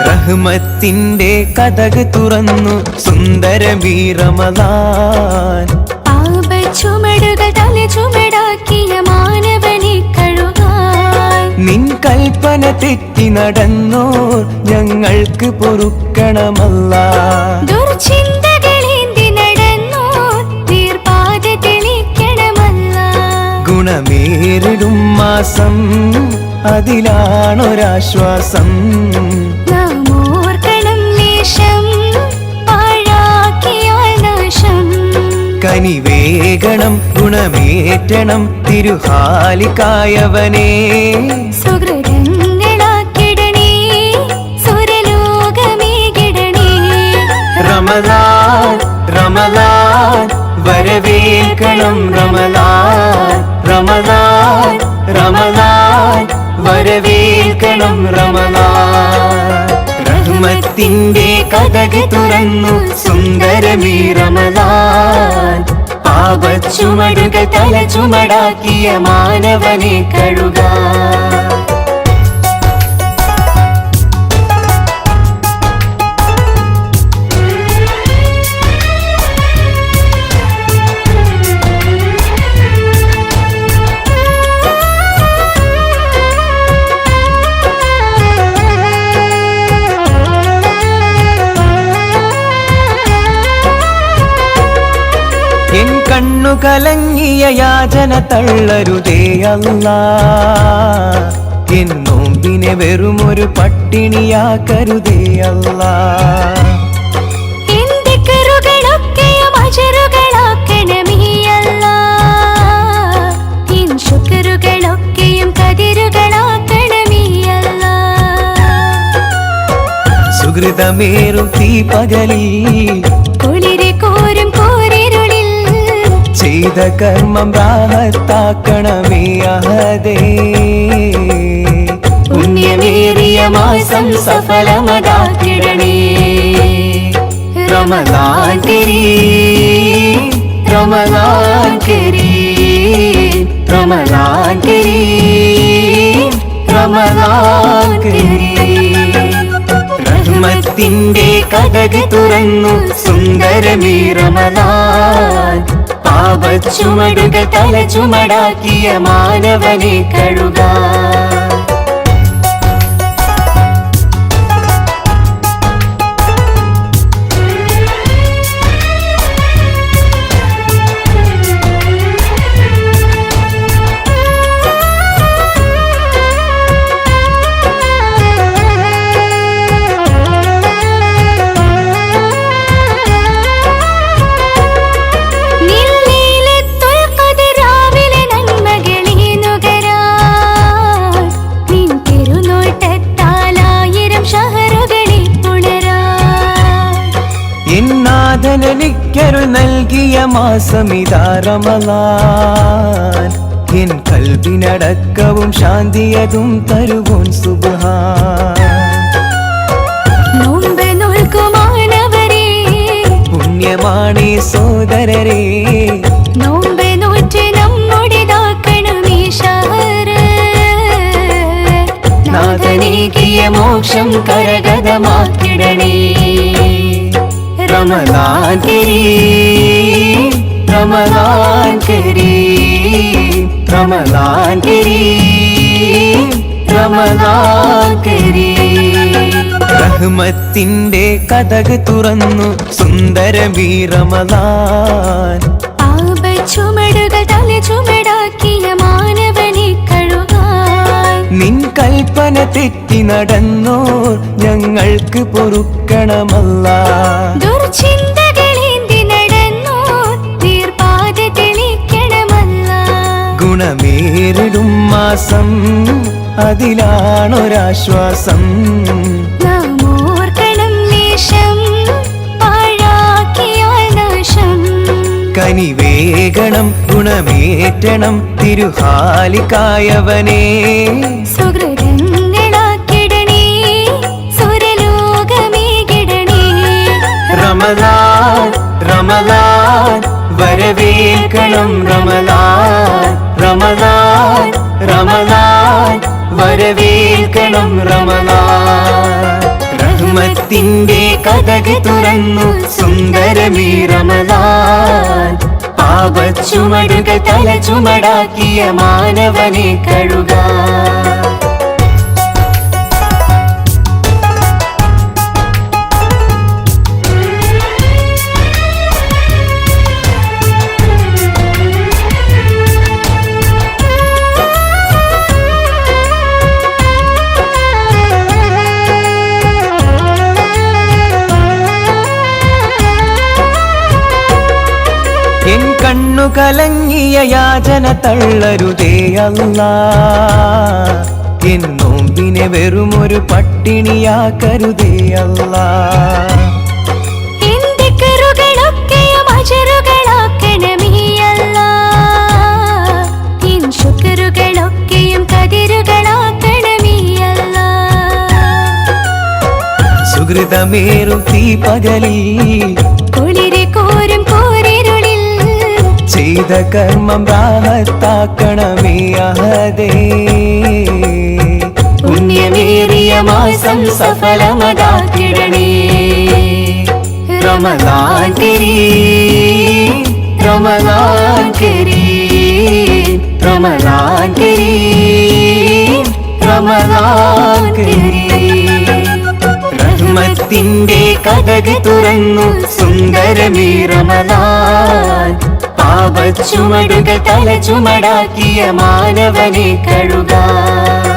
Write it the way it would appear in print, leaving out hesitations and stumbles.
റഹ്മത്തിന്റെ കതക് തുറന്നു സുന്ദരമീ റമളാൻ. പാപച്ചുമടുകൾ തലചുമടാക്കിയ മാനവനെ കഴുകാൻ നിൻ കൽപ്പന തെറ്റി നടന്നോർ ഞങ്ങൾക്ക് പൊറുക്കണമല്ലാ. ദുർചിന്തകളേന്തി നടന്നോർ നീർപാത തെളിക്കണമല്ലാ. ഗുണമേറിടും മാസം അതിലാണൊരാശ്വാസം. നാം ഓർക്കണം ലേശം പാഴാക്കിയാൽ നാശം. കനിവേകണം ഗുണമേറ്റണം തിരുഹാലിക്കായവനേ. സുഹൃതങ്ങളാക്കിടണേ സുരലോകമേകിടണേ. റമളാൻ റമളാൻ വരവേൽക്കണം റമളാൻ. റമളാൻ റമളാൻ വരവേൽക്കണം റമളാൻ. റഹ്മത്തിന്റെ കതക് തുറന്നു സുന്ദരമീ റമളാൻ. പാപച്ചുമടുകൾ തലചുമടാക്കിയ മാനവനെ കഴുകാൻ. എൻ കണ്ണു കലങ്ങിയ യാചന തള്ളരുതേ അല്ലാ. എൻ നോമ്പിനെ വെറുമൊരു പട്ടിണിയാക്കരുതേ അല്ലാ. എന്റെ കറുകളൊക്കെയും അജറുകളാക്കണമേ അല്ലാ. എൻ ശുക്രുകളൊക്കെയും കതിരുകളാക്കണമേ അല്ലാ. സുഹൃതമേറും തീ പകലിൽ കുളിരെ കോരും കോരിരുളിൽ ചെയ്ത കർമ്മം റാഹത്താക്കണമേ അഹദേ. പുണ്യമേറിയ മാസം സഫലമതാക്കിടണേ. റമളാൻ കരീം റമളാൻ കരീം റമളാൻ കരീം റമളാൻ കരീം. റഹ്മത്തിന്റെ കതക് തുറന്നു സുന്ദരമീ റമളാൻ. പാപച്ചുമടുകൾ തലചുമടാക്കിയ മാനവനെ കഴുകാൻ. എന്നാഥനെനിക്കരുൾ നൽകിയ മാസമിതാ റമളാൻ. എൻ കൽബിനടക്കവും ശാന്തിയതും തരുവോൻ സുബ്ഹാൻ. നോമ്പ് നോൽക്കുമാനവരേ പുണ്യമാണേ സോദരരേ. നോമ്പ് നോറ്റ് നമ്മുടേതാക്കണമേ ശഹറ്. നാഥനേകിയ മോക്ഷം കരഗതമാക്കിടണേ. റമളാൻ കരീം റമളാൻ കരീം റമളാൻ കരീം റമളാൻ കരീം. റഹ്മത്തിന്റെ കതക് തുറന്നു സുന്ദരമീ റമളാൻ. പാപച്ചുമടുകൾ തലചുമടാക്കിയ മാനവനെ കഴുകാൻ നിൻ കൽപ്പന തെറ്റി നടന്നോർ ഞങ്ങൾക്ക് പൊറുക്കണമല്ലാ. ദുർചിന്തകളേന്തി നടന്നോർ നീർപാത തെളിക്കണമല്ലാ. ഗുണമേറിടും മാസം അതിലാണൊരാശ്വാസം. നാം ഓർക്കണം ലേശം പാഴാക്കിയാൽ നാശം. കനിവേകണം ഗുണമേറ്റണം തിരുഹാലിക്കായവനേ. സുഹൃതങ്ങളാക്കിടണേ സുരലോകമേകിടണേ. റമളാൻ റമളാൻ വരവേൽക്കണം റമളാൻ. റമളാൻ റമളാൻ വരവേൽക്കണം റമളാൻ. റഹ്മത്തിന്റെ കഥക് തുറന്നു സുന്ദരമീ റമദാൻ പാപച്ചുമടുകൾ തല ചുമടാക്കിയ മാനവനെ കഴുകാൻ എൻ കണ്ണു കലങ്ങിയ യാചന തള്ളരുതേ അല്ലാ എൻ നോമ്പിനെ വെറുമൊരു പട്ടിണിയാക്കരുതേ അല്ലാ എന്റെ കറുകളൊക്കെയും അജറുകളാക്കണമേ അല്ലാ എൻ ശുക്രുകളൊക്കെയും കതിരുകളാക്കണമേ അല്ലാ സുഹൃതമേറും തീ പകലിൽ കുളിരെ കോരും കോരിരുളിൽ ചെയ്ത കർമ്മം റാഹത്താക്കണമേ അഹദേ പുണ്യമേറിയ മാസം സഫലമതാക്കിടണേ റമദാൻ കരീം റമദാൻ കരീം റമദാൻ കരീം റമദാൻ കരീം റഹ്മത്തിന്റെ കഥക് തുറന്നു സുന്ദരമീ റമദാൻ പാപച്ചുമടുകൾ തല ചുമടാക്കിയ മാനവനെ കഴുകാൻ